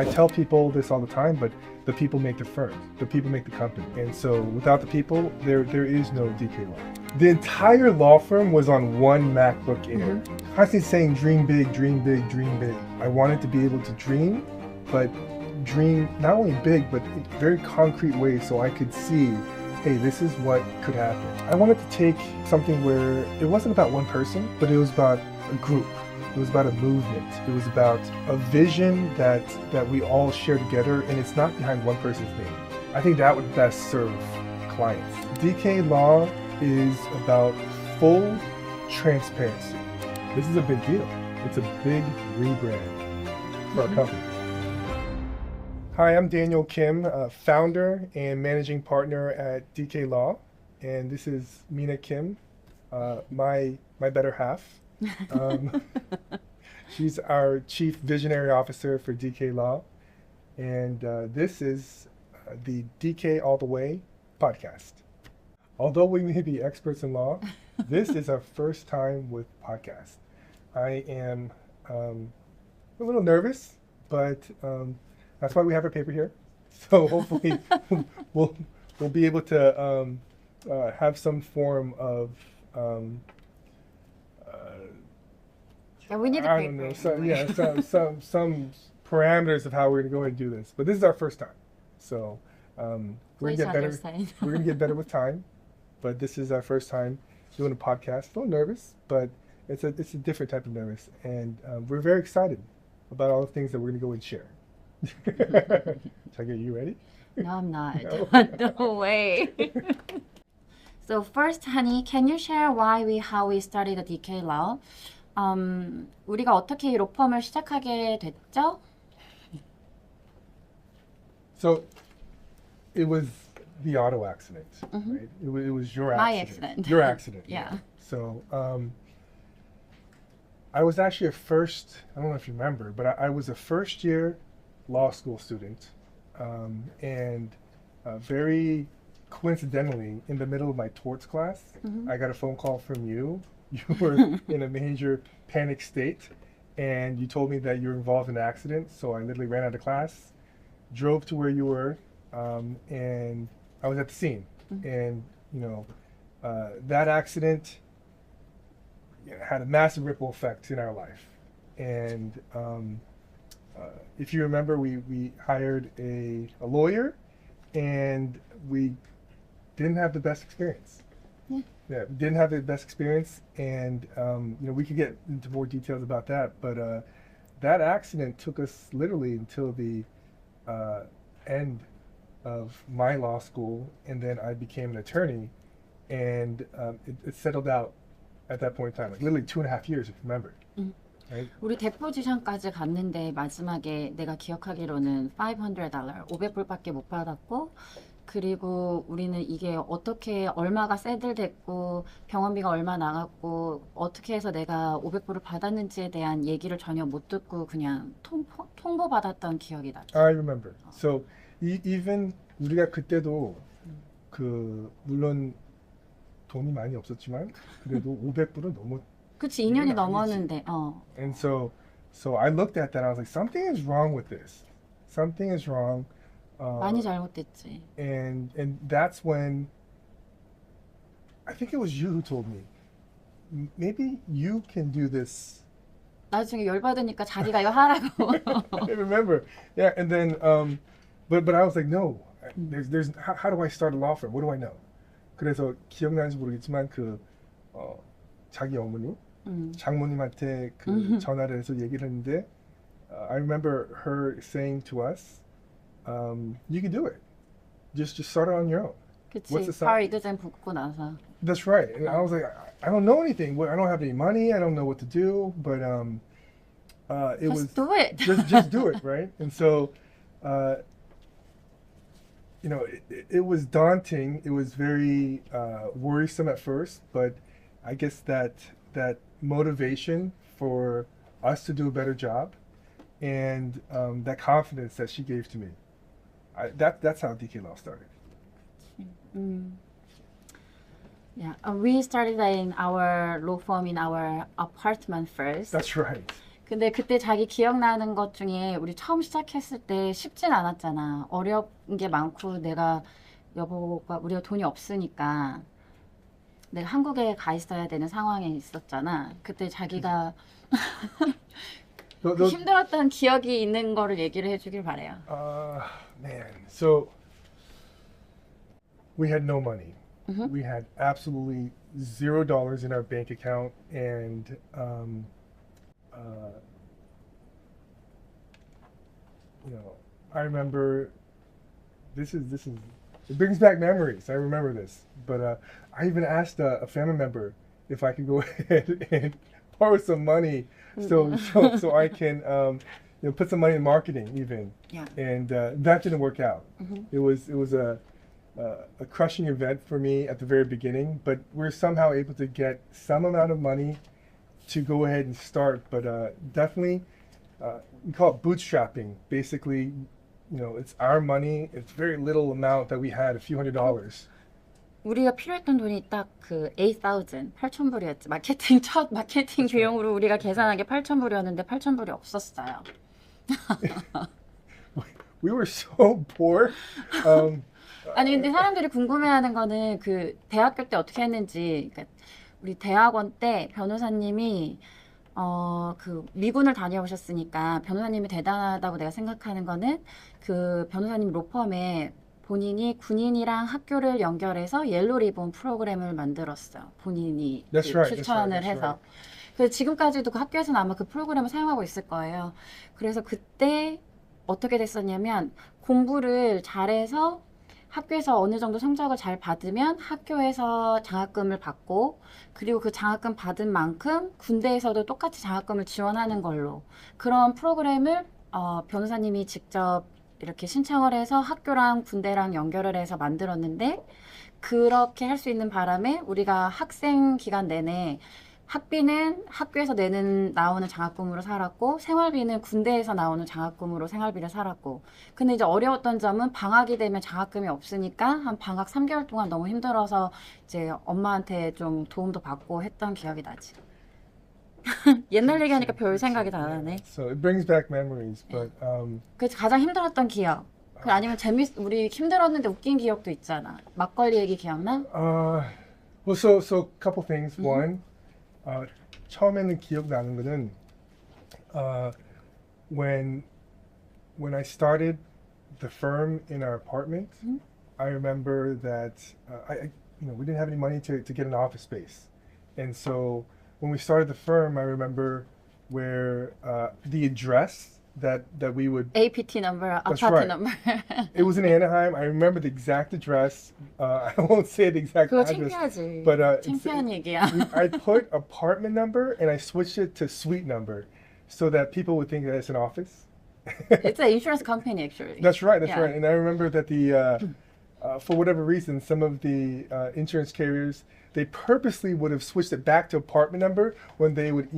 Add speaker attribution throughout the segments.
Speaker 1: I tell people this all the time, but the people make the firm, the people make the company. And so without the people, there is no DK Law. The entire law firm was on one MacBook Air. Constantly saying, dream big, dream big, dream big. I wanted to be able to dream, but dream not only big, but in very concrete ways so I could see, hey, this is what could happen. I wanted to take something where it wasn't about one person, but it was about a group. It was about a movement. It was about a vision that we all share together, and it's not behind one person's name. I think that would best serve clients. DK Law is about full transparency. This is a big deal. It's a big rebrand for our company. Hi, I'm Daniel Kim, founder and managing partner at DK Law, and this is Mina Kim, my better half. She's our chief visionary officer for DK Law, and this is the DK All the Way podcast. Although we may be experts in law, this is our first time with podcast. I am a little nervous, but that's why we have our paper here. So hopefully we'll be able to have some form of
Speaker 2: we need a
Speaker 1: I
Speaker 2: paper.
Speaker 1: don't know. Some parameters of how we're gonna go ahead and do this. But this is our first time, so we're gonna get better. We're gonna get better with time. But this is our first time doing a podcast. A little nervous, but it's a different type of nervous, and we're very excited about all the things that we're gonna go and share. Should I get you ready?
Speaker 2: No, I'm not.
Speaker 1: No.
Speaker 2: No way. So first, honey, can you share how we started the DK Law? 우리가 어떻게 이 로펌을 시작하게 됐죠?
Speaker 1: So it was the auto accident, right? It was your accident.
Speaker 2: My accident.
Speaker 1: Your accident.
Speaker 2: Yeah.
Speaker 1: So I was actually I don't know if you remember, but I was a first year law school student, and very coincidentally, in the middle of my torts class, I got a phone call from you. You were in a major panic state, and you told me that you were involved in an accident. So I literally ran out of class, drove to where you were, and I was at the scene. And that accident had a massive ripple effect in our life. And if you remember, we hired a lawyer, and we didn't have the best experience. Yeah, we didn't have the best experience, and we could get into more details about that. But that accident took us literally until the end of my law school, and then I became an attorney, and it settled out at that point in time, like literally 2.5 years, if you remember. Right?
Speaker 2: 우리 데포지션까지 갔는데 마지막에 내가 기억하기로는 $500, $500불밖에 못 받았고, 그리고 우리는 이게 어떻게 얼마가 세들됐고 병원비가 얼마 나갔고 어떻게 해서 내가 500불을 받았는지에 대한 얘기를 전혀 못 듣고 그냥 통보받았던 기억이 나죠.
Speaker 1: I remember. So even 우리가 그때도 물론 돈이 많이 없었지만 그래도 500불은 너무
Speaker 2: 그치 2년이 넘었는데
Speaker 1: And so I looked at that and I was like, something is wrong with this. Something is wrong.
Speaker 2: 많이 잘못됐지.
Speaker 1: And that's when I think it was you who told me, maybe you can do this.
Speaker 2: 나중에 열받으니까 자기가 이거 하라고.
Speaker 1: I remember. Yeah, and then but I was like, no. There's how do I start a law firm? What do I know? 그래서 기억나는지 모르겠지만 자기 어머니 장모님한테 전화를 해서 얘기를 했는데 I remember her saying to us, you can do it. Just start it on your own.
Speaker 2: 그치. 바로 이그젠 붙고 나서.
Speaker 1: That's right. And I was like, I don't know anything. I don't have any money. I don't know what to do. But it
Speaker 2: just
Speaker 1: was
Speaker 2: do it.
Speaker 1: just do it, right? And so, it was daunting. It was very worrisome at first. But I guess that motivation for us to do a better job, and that confidence that she gave to me, that's how DK Law started.
Speaker 2: Yeah, we started in our law firm in our apartment first.
Speaker 1: That's right.
Speaker 2: 근데 그때 자기 기억나는 것 중에 우리 처음 시작했을 때 쉽진 않았잖아. 어려운 게 많고 내가 여보가 우리가 돈이 없으니까 내가 한국에 가 있어야 되는 상황에 있었잖아. 그때 자기가
Speaker 1: 너,
Speaker 2: 그
Speaker 1: 너,
Speaker 2: 힘들었던 기억이 있는 거를 얘기를 해주길 바래요.
Speaker 1: man. So we had no money.
Speaker 2: Mhm.
Speaker 1: We had absolutely $0 in our bank account, and you know, I remember this is it brings back memories. I remember this, but I even asked a family member if I could go ahead and borrow some money so I can put some money in marketing even.
Speaker 2: Yeah.
Speaker 1: And that didn't work out.
Speaker 2: Mhm.
Speaker 1: It was a crushing event for me at the very beginning, but we're somehow able to get some amount of money to go ahead and start. But definitely, we call it bootstrapping. Basically, it's our money. It's very little amount that we had, a few $100s.
Speaker 2: 우리가 필요했던 돈이 딱 그 8,000, 8,000불이었지. 첫 마케팅 비용으로 우리가 계산한 게 8,000불이었는데 8,000불이 없었어요.
Speaker 1: We were so poor.
Speaker 2: 아니 근데 사람들이 궁금해하는 거는 그 대학교 때 어떻게 했는지. 그러니까 우리 대학원 때 변호사님이 그 미군을 다녀오셨으니까 변호사님이 대단하다고 내가 생각하는 거는 그 변호사님 로펌에 본인이 군인이랑 학교를 연결해서 옐로 리본 프로그램을 만들었어요. 본인이
Speaker 1: That's
Speaker 2: 그
Speaker 1: right,
Speaker 2: 추천을
Speaker 1: that's
Speaker 2: 해서.
Speaker 1: right.
Speaker 2: 그래서 지금까지도 그 학교에서는 아마 그 프로그램을 사용하고 있을 거예요. 그래서 그때 어떻게 됐었냐면 공부를 잘해서 학교에서 어느 정도 성적을 잘 받으면 학교에서 장학금을 받고 그리고 그 장학금 받은 만큼 군대에서도 똑같이 장학금을 지원하는 걸로 그런 프로그램을 변호사님이 직접 이렇게 신청을 해서 학교랑 군대랑 연결을 해서 만들었는데 그렇게 할 수 있는 바람에 우리가 학생 기간 내내 학비는 학교에서 나오는 장학금으로 살았고 생활비는 군대에서 나오는 장학금으로 생활비를 살았고 근데 이제 어려웠던 점은 방학이 되면 장학금이 없으니까 한 방학 3개월 동안 너무 힘들어서 이제 엄마한테 좀 도움도 받고 했던 기억이 나지. 옛날 얘기하니까 별 생각이 다 나네.
Speaker 1: So it brings back memories, but
Speaker 2: 그 가장 힘들었던 기억. 그 아니면 우리 힘들었는데 웃긴 기억도 있잖아. 막걸리 얘기 기억나?
Speaker 1: well, so a couple things. One, 처음에는 기억나는 거는 when I started the firm in our apartment, I remember that we didn't have any money to get an office space, and so when we started the firm, I remember where the address that we would.
Speaker 2: APT number,
Speaker 1: That's
Speaker 2: 아파트
Speaker 1: right.
Speaker 2: number.
Speaker 1: It was in Anaheim. I remember the exact address. I won't say the exact
Speaker 2: 그거
Speaker 1: address.
Speaker 2: 창피하지.
Speaker 1: But
Speaker 2: 창피한 얘기야.
Speaker 1: I put apartment number and I switched it to suite number so that people would think that it's an office.
Speaker 2: It's an insurance company actually.
Speaker 1: That's right. That's
Speaker 2: Yeah.
Speaker 1: right. And I remember that for whatever reason, some of the insurance carriers they purposely would have switched it back to apartment number when they would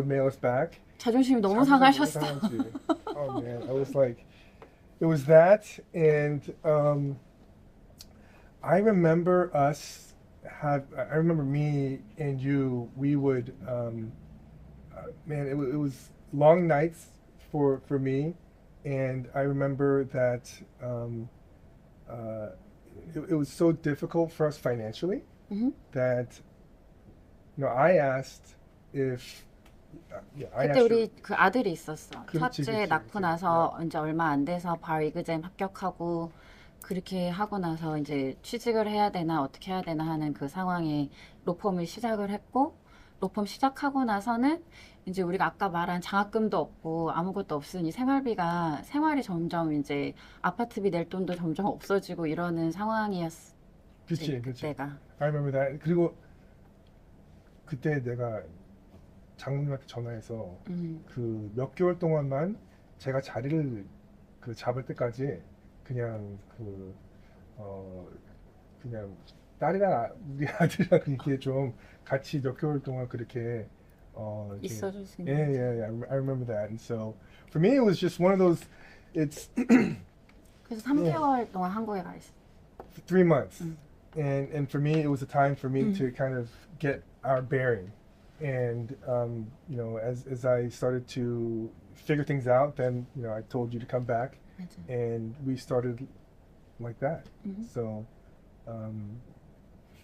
Speaker 1: mail us back.
Speaker 2: 자존심이 너무
Speaker 1: 자존심 너무
Speaker 2: 상하셨어.
Speaker 1: 상하지. Oh man, I was like, it was that, and I remember I remember me and you. We would, man, it was long nights for me, and I remember that it was so difficult for us financially that I asked if. I
Speaker 2: 그때
Speaker 1: asked
Speaker 2: 우리 그 아들이 있었어.
Speaker 1: 그렇지,
Speaker 2: 첫째
Speaker 1: 그렇지,
Speaker 2: 낳고
Speaker 1: 그렇지.
Speaker 2: 나서 이제 얼마 안 돼서 바로 이그잼 합격하고 그렇게 하고 나서 이제 취직을 해야 되나 어떻게 해야 되나 하는 그 상황에 로펌을 시작을 했고 로펌 시작하고 나서는 이제 우리가 아까 말한 장학금도 없고 아무것도 없으니 생활이 점점 이제 아파트비 낼 돈도 점점 없어지고 이러는 상황이었지.
Speaker 1: 그치.
Speaker 2: 그때가.
Speaker 1: I remember that. 그리고 그때 내가 장모님한테 전화해서 그 몇 개월 동안만 제가 자리를 그 잡을 때까지 그냥 그냥 딸이랑 우리 아들이랑 이렇게 좀 같이 몇 개월 동안 그렇게
Speaker 2: 있어줄 수
Speaker 1: Yeah,
Speaker 2: 있는.
Speaker 1: yeah, yeah. I remember that. And so for me, it was just one of those. It's
Speaker 2: 그래서 3개월 동안 한국에 가 있어.
Speaker 1: 3 months, and for me, it was a time for me to kind of get our bearing, And you know, as I started to figure things out, then you know, I told you to come back,
Speaker 2: 맞아.
Speaker 1: and we started like that.
Speaker 2: Mhm.
Speaker 1: So, um,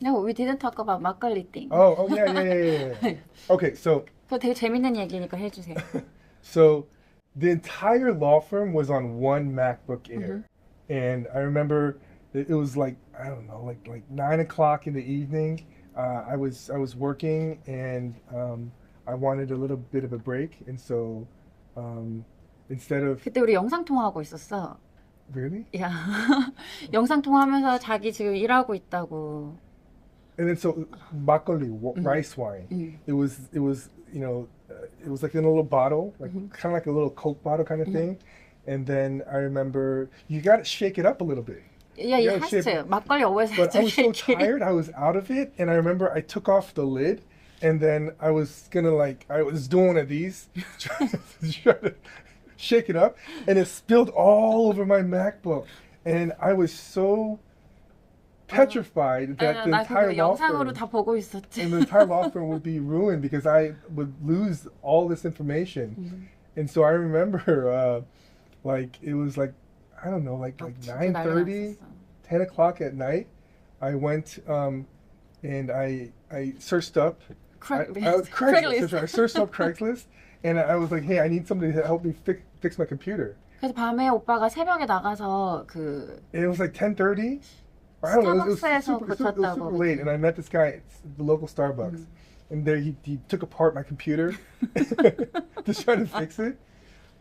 Speaker 2: No, we didn't talk about 막걸리 thing.
Speaker 1: oh yeah. Okay, so
Speaker 2: 그거 되게 재밌는 얘기니까 해주세요.
Speaker 1: so the entire law firm was on one MacBook Air, and I remember it was like I don't know, like 9 o'clock in the evening. I was working, and I wanted a little bit of a break, and so instead of
Speaker 2: 그때 우리 영상 통화하고 있었어.
Speaker 1: really,
Speaker 2: 야, 영상 통화하면서 자기 지금 일하고 있다고.
Speaker 1: and then so makgeolli, rice wine. It was you know it was like in a little bottle, like kind of like a little Coke bottle kind of thing. And then I remember you got to shake it up a little bit.
Speaker 2: Yeah, you have to. 막걸리 always has
Speaker 1: But
Speaker 2: to
Speaker 1: I was so
Speaker 2: shake it.
Speaker 1: tired, I was out of it, and I remember I took off the lid, and then I was gonna I was doing one of these, trying to shake it up, and it spilled all over my MacBook, and I was so petrified that the
Speaker 2: 나
Speaker 1: entire
Speaker 2: 그거
Speaker 1: law
Speaker 2: 영상으로
Speaker 1: firm
Speaker 2: 다 보고 있었지.
Speaker 1: and the entire law firm would be ruined because I would lose all this information. And so I remember, like it was like I don't know, like
Speaker 2: 진짜
Speaker 1: 9:30.
Speaker 2: 난리 났었어.
Speaker 1: 10 o'clock at night, I went and I searched up
Speaker 2: Craigslist.
Speaker 1: Craigslist. I searched up Craigslist, and I was like, hey, I need somebody to help me fix my computer.
Speaker 2: 그래서 밤에 오빠가 새벽에 나가서 그
Speaker 1: And it was like 10:30. I don't know. It was
Speaker 2: 스타벅스에서
Speaker 1: super
Speaker 2: 고쳤다고.
Speaker 1: late, and I met this guy at the local Starbucks, and there he took apart my computer to try to fix it.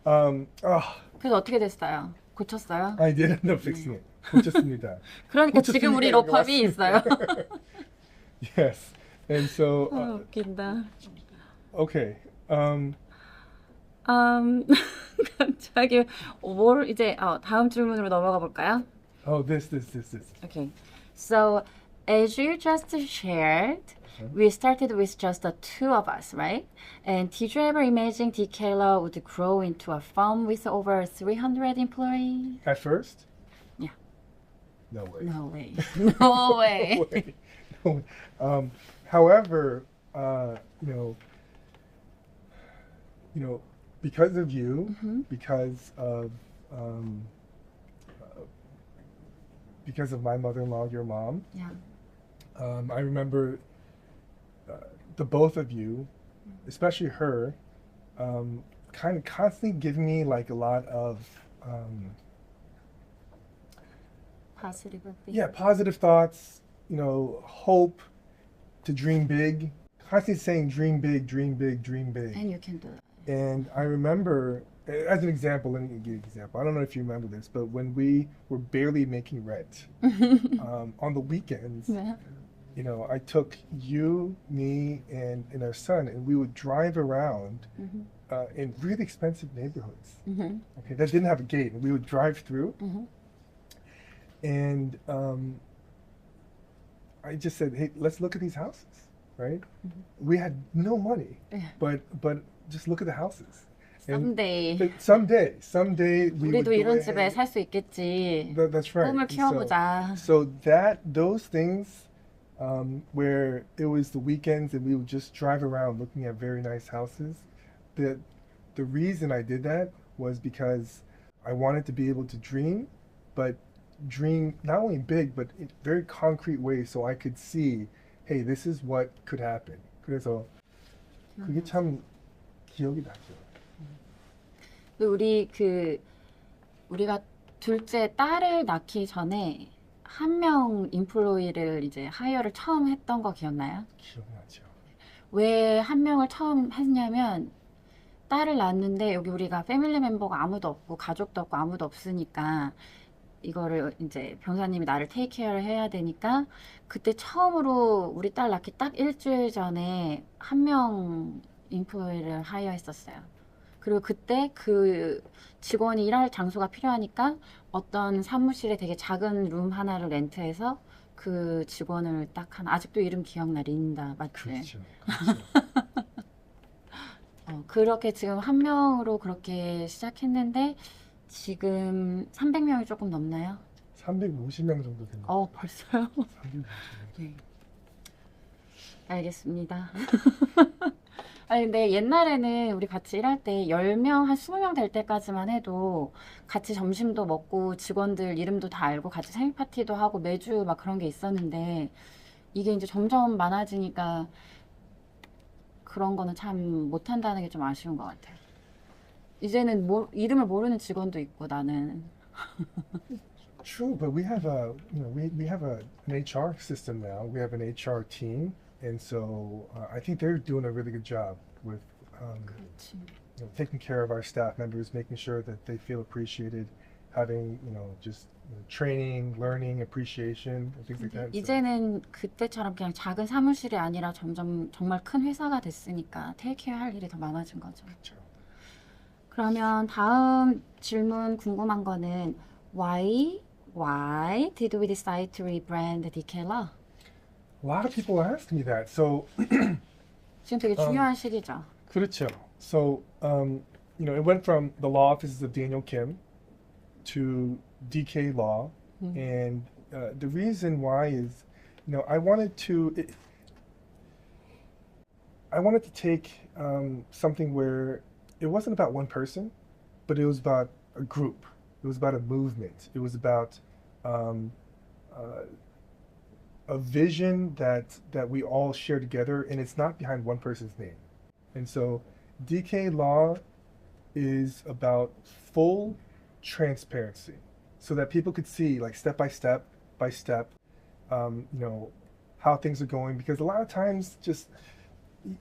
Speaker 2: 그래서 어떻게 됐어요? 고쳤어요?
Speaker 1: I did end up fixing it. 고쳤습니다.
Speaker 2: 그러니까 지금 우리 로펌이 있어요.
Speaker 1: Yes, and so
Speaker 2: 웃긴다.
Speaker 1: okay.
Speaker 2: 갑자기 뭘 이제 다음 질문으로 넘어가 볼까요?
Speaker 1: Oh, this.
Speaker 2: Okay. So, as you just shared, we started with just the two of us, right? And did you ever imagine DKLA would grow into a firm with over 300 employees?
Speaker 1: At first?
Speaker 2: Yeah.
Speaker 1: No way.
Speaker 2: No way. No way.
Speaker 1: No way. However, because of you, because of my mother-in-law, your mom,
Speaker 2: Yeah.
Speaker 1: I remember the both of you, especially her, kind of constantly giving me like a lot of
Speaker 2: Positive.
Speaker 1: positive thoughts, hope to dream big, constantly saying dream big, dream big, dream big.
Speaker 2: And you can do it.
Speaker 1: And I remember, as an example, let me give you an example. I don't know if you remember this, but when we were barely making rent on the weekends,
Speaker 2: Yeah.
Speaker 1: I took you, me, and our son, and we would drive around in really expensive neighborhoods. Okay, that didn't have a gate, and we would drive through. And I just said, "Hey, let's look at these houses." Right? We had no money,
Speaker 2: Yeah.
Speaker 1: but just look at the houses.
Speaker 2: Someday.
Speaker 1: Someday we would
Speaker 2: 우리도
Speaker 1: go
Speaker 2: 이런
Speaker 1: ahead.
Speaker 2: 집에 살 수 있겠지.
Speaker 1: That's right.
Speaker 2: 꿈을
Speaker 1: And
Speaker 2: 키워보자.
Speaker 1: so those things, where it was the weekends and we would just drive around looking at very nice houses. The reason I did that was because I wanted to be able to dream, but dream not only big but in very concrete ways, so I could see, hey, this is what could happen. 그래서 그게 참 기억이 나죠.
Speaker 2: 우리가 둘째 딸을 낳기 전에 한 명 인플로이를 이제 하이어를 처음 했던 거 기억나요?
Speaker 1: 기억나죠.
Speaker 2: 왜 한 명을 처음 했냐면 딸을 낳았는데 여기 우리가 패밀리 멤버가 아무도 없고 가족도 없고 아무도 없으니까 이거를 이제 병사님이 나를 테이크케어를 해야 되니까 그때 처음으로 우리 딸 낳기 딱 일주일 전에 한 명 인플로이를 하이어했었어요. 그리고 그때 그 직원이 일할 장소가 필요하니까 어떤 사무실에 되게 작은 룸 하나를 렌트해서 그 직원을 딱 아직도 이름 기억나, 린다, 맞지?
Speaker 1: 그렇죠.
Speaker 2: 그렇게 지금 한 명으로 그렇게 시작했는데 지금 300명이 조금 넘나요?
Speaker 1: 350명 정도 됩니다.
Speaker 2: 벌써요?
Speaker 1: 350명.
Speaker 2: 네. 알겠습니다. 아니, 근데 옛날에는 우리 같이 일할 때 10명, 한 20명 될 때까지만 해도 같이 점심도 먹고 직원들 이름도 다 알고 같이 생일 파티도 하고 매주 막 그런 게 있었는데 이게 이제 점점 많아지니까 그런 거는 참 못한다는 게 좀 아쉬운 것 같아요. 이제는 이름을 모르는 직원도 있고 나는.
Speaker 1: True, but we have we have an HR system now. We have an HR team, and so I think they're doing a really good job with
Speaker 2: 그렇지.
Speaker 1: taking care of our staff members, making sure that they feel appreciated, having just training, learning, appreciation, and things like
Speaker 2: 근데
Speaker 1: that. So,
Speaker 2: 이제는 그때처럼 그냥 작은 사무실이 아니라 점점 정말 큰 회사가 됐으니까 테이크케어 할 일이 더 많아진 거죠.
Speaker 1: 그렇죠.
Speaker 2: 그러면 다음 질문 궁금한 거는 why did we decide to rebrand DK라?
Speaker 1: A lot of people ask me that. So,
Speaker 2: 지금 되게 중요한 시기죠.
Speaker 1: 그렇죠. So, it went from the law offices of Daniel Kim to DK Law, and the reason why is, I wanted to take something where it wasn't about one person, but it was about a group. It was about a movement. It was about a vision that we all share together, and it's not behind one person's name. And so, DK Law is about full transparency, so that people could see, like, step by step, how things are going. Because a lot of times, just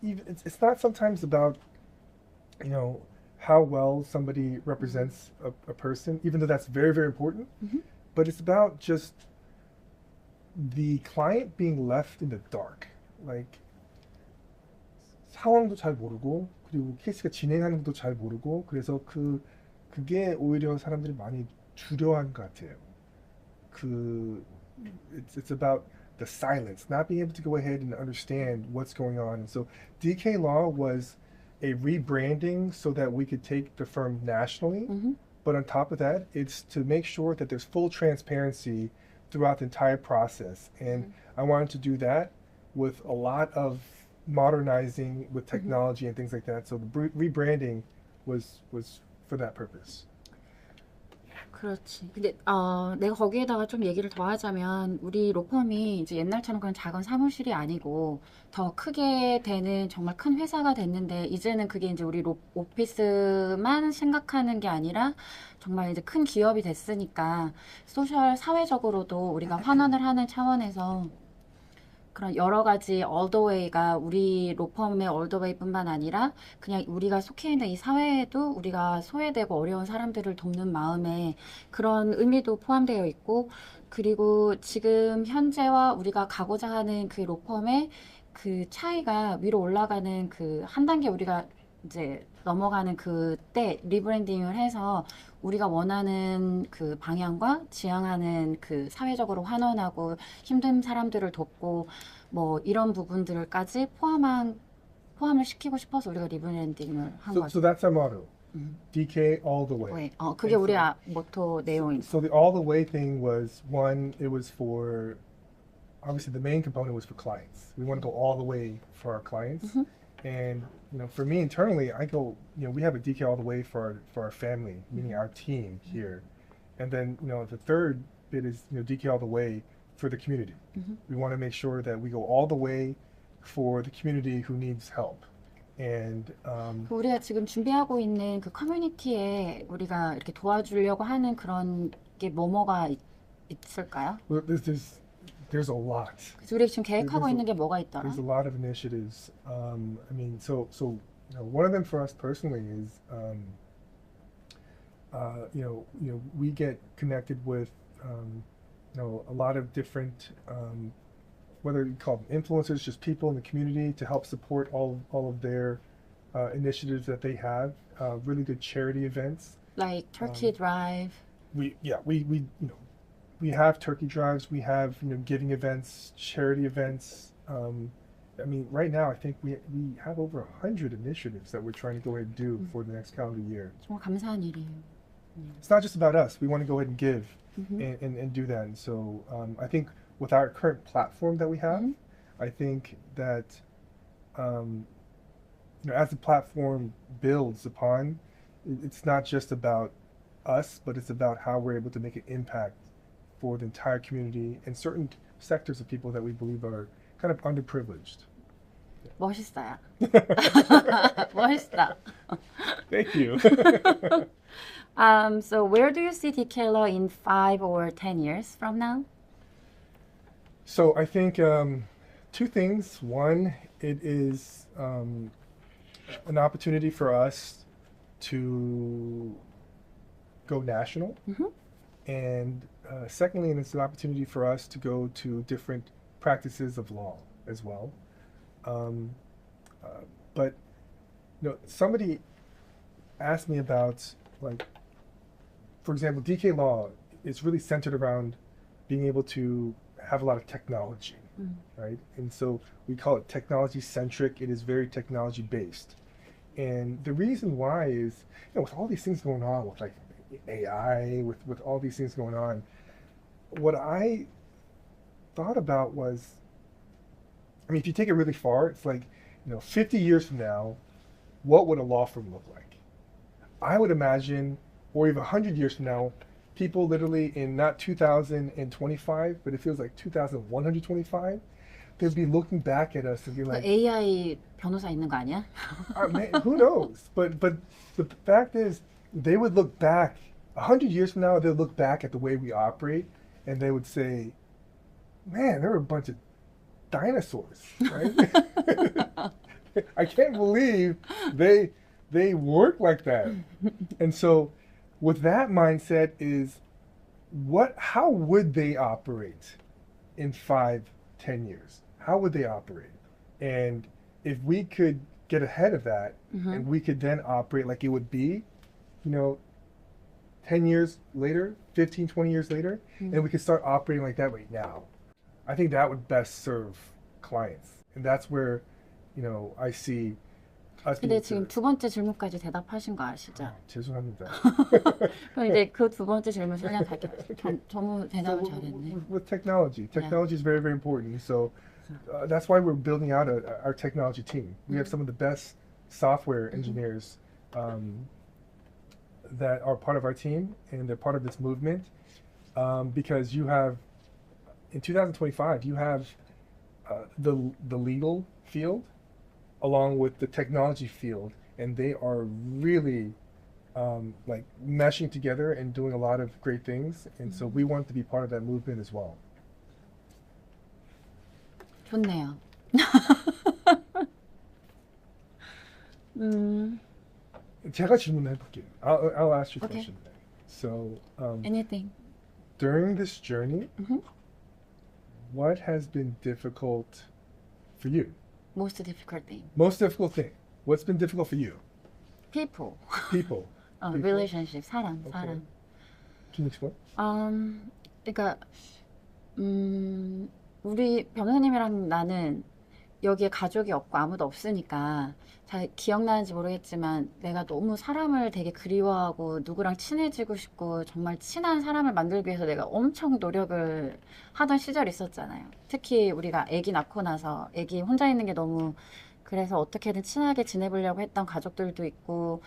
Speaker 1: even it's not sometimes about how well somebody represents a person, even though that's very, very important. But it's about just the client being left in the dark. Like, 상황도 잘 모르고, 그리고 케이스가 진행하는 것도 잘 모르고, 그래서 그게 오히려 사람들이 많이 두려워하는 것 같아요. It's about the silence, not being able to go ahead and understand what's going on. And so DK Law was a rebranding so that we could take the firm nationally. But on top of that, it's to make sure that there's full transparency throughout the entire process. And I wanted to do that with a lot of modernizing with technology and things like that. So the rebranding was for that purpose.
Speaker 2: 그렇지. 근데 내가 거기에다가 좀 얘기를 더 하자면 우리 로펌이 이제 옛날처럼 그런 작은 사무실이 아니고 더 크게 되는 정말 큰 회사가 됐는데 이제는 그게 이제 우리 오피스만 생각하는 게 아니라 정말 이제 큰 기업이 됐으니까 소셜 사회적으로도 우리가 환원을 하는 차원에서 그런 여러 가지 all the way가 우리 로펌의 all the way뿐만 아니라 그냥 우리가 속해 있는 이 사회에도 우리가 소외되고 어려운 사람들을 돕는 마음에 그런 의미도 포함되어 있고 그리고 지금 현재와 우리가 가고자 하는 그 로펌의 그 차이가 위로 올라가는 그 한 단계 우리가 이제 넘어가는 그때 리브랜딩을 해서 우리가 원하는 그 방향과 지향하는 그 사회적으로 환원하고 힘든 사람들을 돕고 뭐 이런 부분들까지 포함을 시키고 싶어서 우리가 리브랜딩을 한
Speaker 1: So
Speaker 2: 거죠.
Speaker 1: that's our motto. DK all the way.
Speaker 2: 그게 우리 모토 내용인.
Speaker 1: So the all the way thing was one, it was for obviously the main component was for clients. We want to go all the way for our clients. And for me internally, I go, we have a DK all the way for our family, meaning our team here. And then, the third bit is, DK all the way for the community. We want to make sure that we go all the way for the community who needs help. And
Speaker 2: 우리가 지금 준비하고 있는 그 커뮤니티에 우리가 이렇게 도와주려고 하는 그런 게 뭐가 있을까요?
Speaker 1: well, there's a lot.
Speaker 2: 그래서 우리가 지금 계획하고 있는 게 뭐가 있더라?
Speaker 1: There's a lot of initiatives. So one of them for us personally is, we get connected with, a lot of different, whether you call them influencers, just people in the community to help support all of their initiatives that they have. Really good charity events.
Speaker 2: Like Turkey Drive.
Speaker 1: We have turkey drives. We have giving events, charity events. Right now I think we have over 100 initiatives that we're trying to go ahead and do for the next calendar year.
Speaker 2: 정말 감사한 일이에요.
Speaker 1: It's not just about us. We want to go ahead and give and do that. And so I think with our current platform that we have, I think that as the platform builds upon, it's not just about us, but it's about how we're able to make an impact for the entire community and certain sectors of people that we believe are kind of underprivileged.
Speaker 2: 멋있어요. 멋있다.
Speaker 1: Thank you.
Speaker 2: So where do you see DKLaw in 5 or 10 years from now?
Speaker 1: So I think two things. One, it is an opportunity for us to go national. And secondly, and it's an opportunity for us to go to different practices of law as well. But somebody asked me about, like, for example, DK Law is really centered around being able to have a lot of technology, right? And so we call it technology centric. It is very technology based. And the reason why is, with all these things going on with like AI, with all these things going on, what I thought about was, I mean, if you take it really far, it's like, 50 years from now, what would a law firm look like? I would imagine, or even 100 years from now, people literally in not 2025, but it feels like 2125, they'll be looking back at us and be like,
Speaker 2: AI 변호사 있는 거 아니야?
Speaker 1: who knows? But the fact is, they would look back, 100 years from now, they'll look back at the way we operate, and they would say, man, there were a bunch of dinosaurs, right? I can't believe they work like that. And so with that mindset is, how would they operate in 5, 10 years? How would they operate? And if we could get ahead of that, and we could then operate like it would be, 10 years later, 15, 20 years later, and we could start operating like that right now, I think that would best serve clients. And that's where, I see us.
Speaker 2: 근데 지금 두 번째 질문까지 대답하신 거 아시죠?
Speaker 1: 죄송합니다.
Speaker 2: 그럼 이제 그 두 번째 질문 설명할게요. 너무 대답을 잘했네.
Speaker 1: With technology is very, very important. So that's why we're building out our technology team. We have some of the best software engineers that are part of our team, and they're part of this movement, because you have, in 2025, you have the legal field along with the technology field, and they are really like meshing together and doing a lot of great things, and so we want to be part of that movement as well.
Speaker 2: 좋네요.
Speaker 1: 제가 질문해 볼게요. I'll ask you a
Speaker 2: Okay.
Speaker 1: question. So
Speaker 2: Anything.
Speaker 1: during this journey, what has been difficult for you?
Speaker 2: Most difficult thing.
Speaker 1: Most difficult thing. What's been difficult for you?
Speaker 2: People.
Speaker 1: People.
Speaker 2: Relationship. 사람.
Speaker 1: Okay.
Speaker 2: 사람.
Speaker 1: Can you explain?
Speaker 2: 그러니까 우리 변호사님이랑 나는 여기에 가족이 없고 아무도 없으니까 잘 기억나는지 모르겠지만 내가 너무 사람을 되게 그리워하고 누구랑 친해지고 싶고 정말 친한 사람을 만들기 위해서 내가 엄청 노력을 하던 시절이 있었잖아요. 특히 우리가 아기 낳고 나서 아기 혼자 있는 게 너무, 그래서 어떻게든 친하게 지내보려고 했던 가족들도 있고,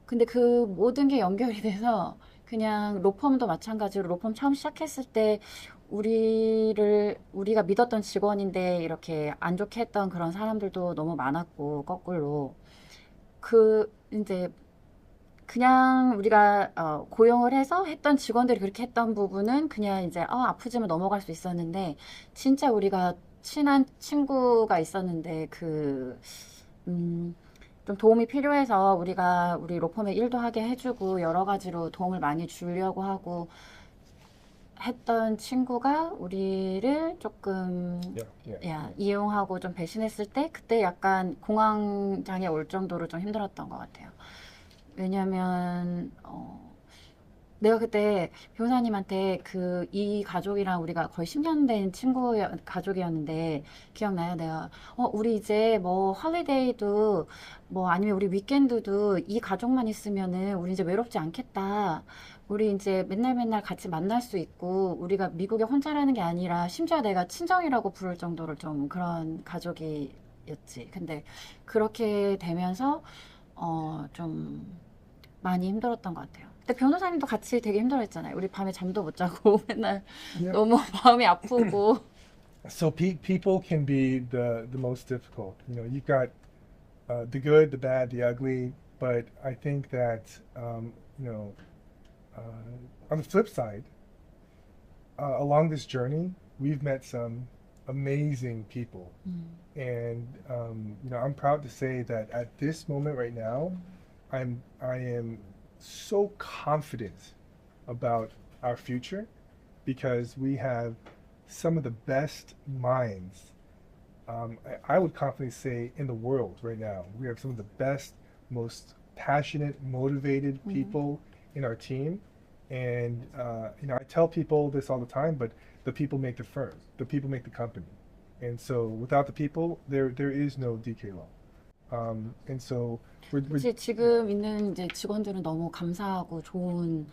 Speaker 2: 근데 그 모든 게 연결이 돼서 그냥 로펌도 마찬가지로 로펌 처음 시작했을 때 우리가 믿었던 직원인데 이렇게 안 좋게 했던 그런 사람들도 너무 많았고, 거꾸로 이제 그냥 우리가 고용을 해서 했던 직원들이 그렇게 했던 부분은 그냥 이제 아프지만 넘어갈 수 있었는데, 진짜 우리가 친한 친구가 있었는데 좀 도움이 필요해서 우리 로펌에 일도 하게 해주고 여러 가지로 도움을 많이 주려고 하고 했던 친구가 우리를 조금 이용하고 좀 배신했을 때, 그때 약간 공황장애 올 정도로 좀 힘들었던 것 같아요. 왜냐면 내가 그때 변호사님한테 이 가족이랑 우리가 거의 10년 된 가족이었는데, 기억나요? 내가 우리 이제 뭐 홀리데이도 뭐 아니면 우리 위켄드도 이 가족만 있으면은 우리 이제 외롭지 않겠다. 우리 이제 맨날 같이 만날 수 있고, 우리가 미국에 혼자라는 게 아니라 심지어 내가 친정이라고 부를 정도로 좀 그런 가족이 상황이었지. 근데 그렇게 되면서 좀 많이 힘들었던 것 같아요. 근데 변호사님도 같이 되게 힘들어했잖아요. 우리 밤에 잠도 못 자고 맨날
Speaker 1: Yep.
Speaker 2: 너무 마음이 아프고.
Speaker 1: So people can be the most difficult. You've got the good, the bad, the ugly. But I think that on the flip side, along this journey, we've met some amazing people, and I'm proud to say that at this moment right now, I am so confident about our future because we have some of the best minds. I would confidently say in the world right now, we have some of the best, most passionate, motivated people in our team. And I tell people this all the time, but the people make the firm, the people make the company. And so without the people, there is no DK Law. And so
Speaker 2: 그치, 지금 있는 이제 직원들은 너무 감사하고 좋은,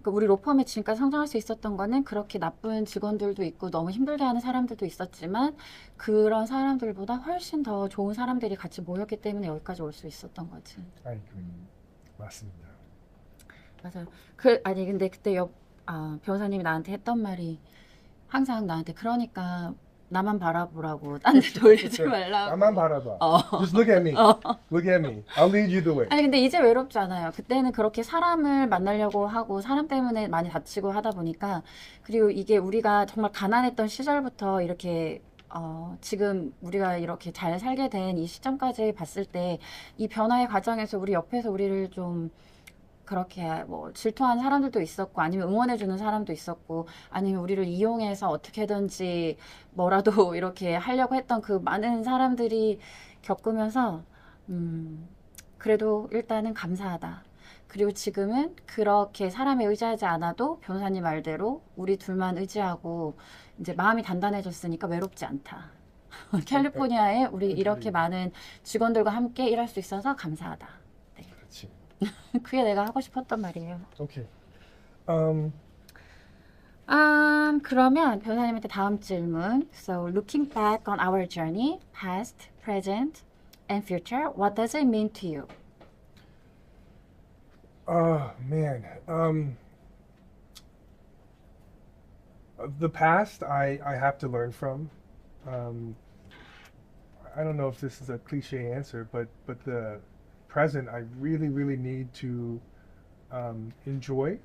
Speaker 2: 그러니까 우리 로펌이 지금까지 성장할 수 있었던 거는 그렇게 나쁜 직원들도 있고 너무 힘들게 하는 사람들도 있었지만 그런 사람들보다 훨씬 더 좋은 사람들이 같이 모였기 때문에 여기까지 올 수 있었던 거지.
Speaker 1: I agree. 맞습니다.
Speaker 2: 맞아요. 아니 근데 그때 변호사님이 나한테 했던 말이 항상 나한테 그러니까 나만 바라보라고 딴 데 돌리지 말라고.
Speaker 1: 나만 바라봐. Just look at me. Look at me. I'll lead you the way.
Speaker 2: 아니 근데 이제 외롭지 않아요. 그때는 그렇게 사람을 만나려고 하고 사람 때문에 많이 다치고 하다 보니까 그리고 이게 우리가 정말 가난했던 시절부터 이렇게 지금 우리가 이렇게 잘 살게 된 이 시점까지 봤을 때 이 변화의 과정에서 우리 옆에서 우리를 좀 그렇게 뭐 질투하는 사람들도 있었고 아니면 응원해주는 사람도 있었고 아니면 우리를 이용해서 어떻게든지 뭐라도 이렇게 하려고 했던 그 많은 사람들이 겪으면서 그래도 일단은 감사하다. 그리고 지금은 그렇게 사람에 의지하지 않아도 변호사님 말대로 우리 둘만 의지하고 이제 마음이 단단해졌으니까 외롭지 않다. 캘리포니아에 우리 이렇게 많은 직원들과 함께 일할 수 있어서 감사하다.
Speaker 1: 그렇지.
Speaker 2: 그게 내가 하고 싶었던 말이에요.
Speaker 1: Okay.
Speaker 2: 그러면 변호사님한테 다음 질문. So, looking back on our journey, past, present, and future, what does it mean to you?
Speaker 1: Oh man. The past I have to learn from. I don't know if this is a cliche answer, but the present I really need to enjoy,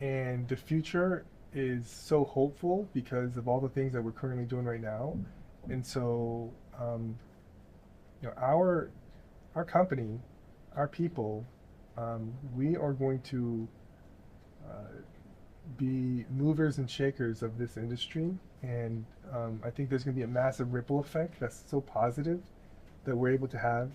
Speaker 1: and the future is so hopeful because of all the things that we're currently doing right now. And so our company, our people, we are going to be movers and shakers of this industry, and I think there's going to be a massive ripple effect that's so positive that we're able to have.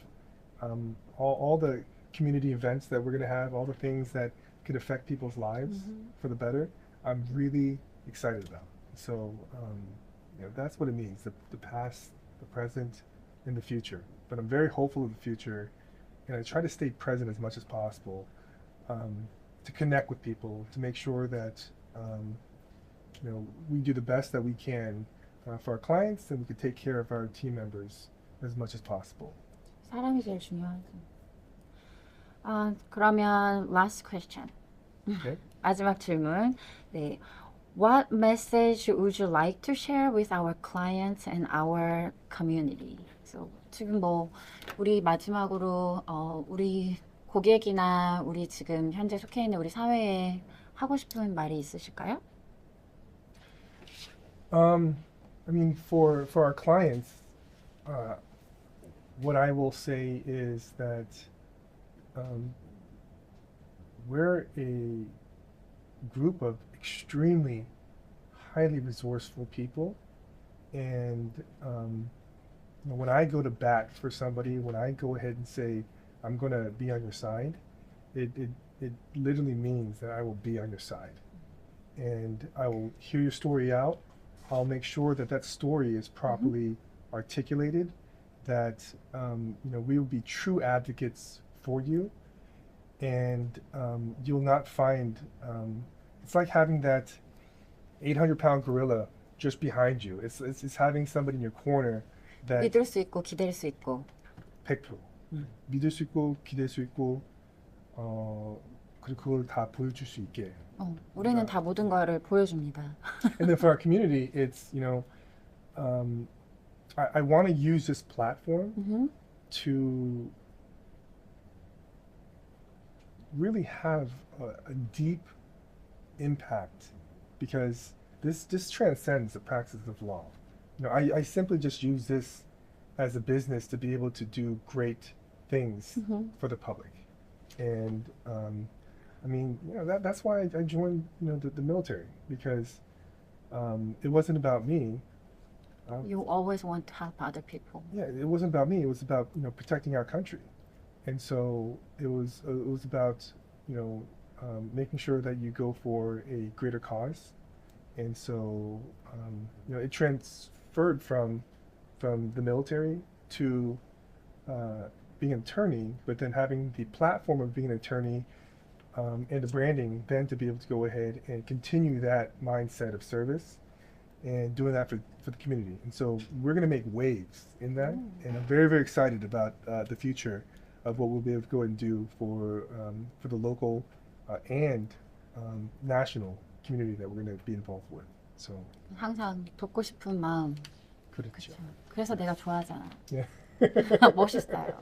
Speaker 1: All the community events that we're going to have, all the things that could affect people's lives for the better, I'm really excited about. So that's what it means, the past, the present, and the future. But I'm very hopeful of the future, and I try to stay present as much as possible to connect with people, to make sure that we do the best that we can for our clients, and we can take care of our team members as much as possible.
Speaker 2: 사람이 제일 중요하지. 그러면 last question.
Speaker 1: Okay.
Speaker 2: 마지막 질문. 네. What message would you like to share with our clients and our community? So, 지금 뭐 우리 마지막으로 우리 고객이나 우리 지금 현재 속해 있는 우리 사회에 하고 싶은 말이 있으실까요?
Speaker 1: I mean, for our clients, what I will say is that we're a group of extremely highly resourceful people, and when I go to bat for somebody, when I go ahead and say I'm going to be on your side, it literally means that I will be on your side, and I will hear your story out. I'll make sure that story is properly articulated, that we will be true advocates for you, and you'll not find it's like having that 800-pound gorilla just behind you. It's having somebody in your corner that
Speaker 2: 믿을 수 있고 기댈 수 있고.
Speaker 1: 100%
Speaker 2: 음.
Speaker 1: 믿을 수 있고 기댈 수 있고 그리고 그걸 다 보여줄 수 있게.
Speaker 2: 우리는 다 모든 거를 보여줍니다.
Speaker 1: And then for our community, it's I want to use this platform to really have a deep impact because this transcends the practice of law. I simply just use this as a business to be able to do great things for the public. And I mean, that's why I joined the military because it wasn't about me.
Speaker 2: You always want to help other people.
Speaker 1: Yeah, it wasn't about me. It was about protecting our country, and so it was about making sure that you go for a greater cause, and so it transferred from the military to being an attorney, but then having the platform of being an attorney and the branding, then to be able to go ahead and continue that mindset of service and doing that for the community. And so we're going to make waves in that, and I'm very, very excited about the future of what we'll be able to go ahead and do for the local and national community that we're going to be involved with. So
Speaker 2: 항상 돕고 싶은 마음.
Speaker 1: 그렇죠.
Speaker 2: 그래서 내가 좋아하잖아.
Speaker 1: Yeah.
Speaker 2: 멋있어요.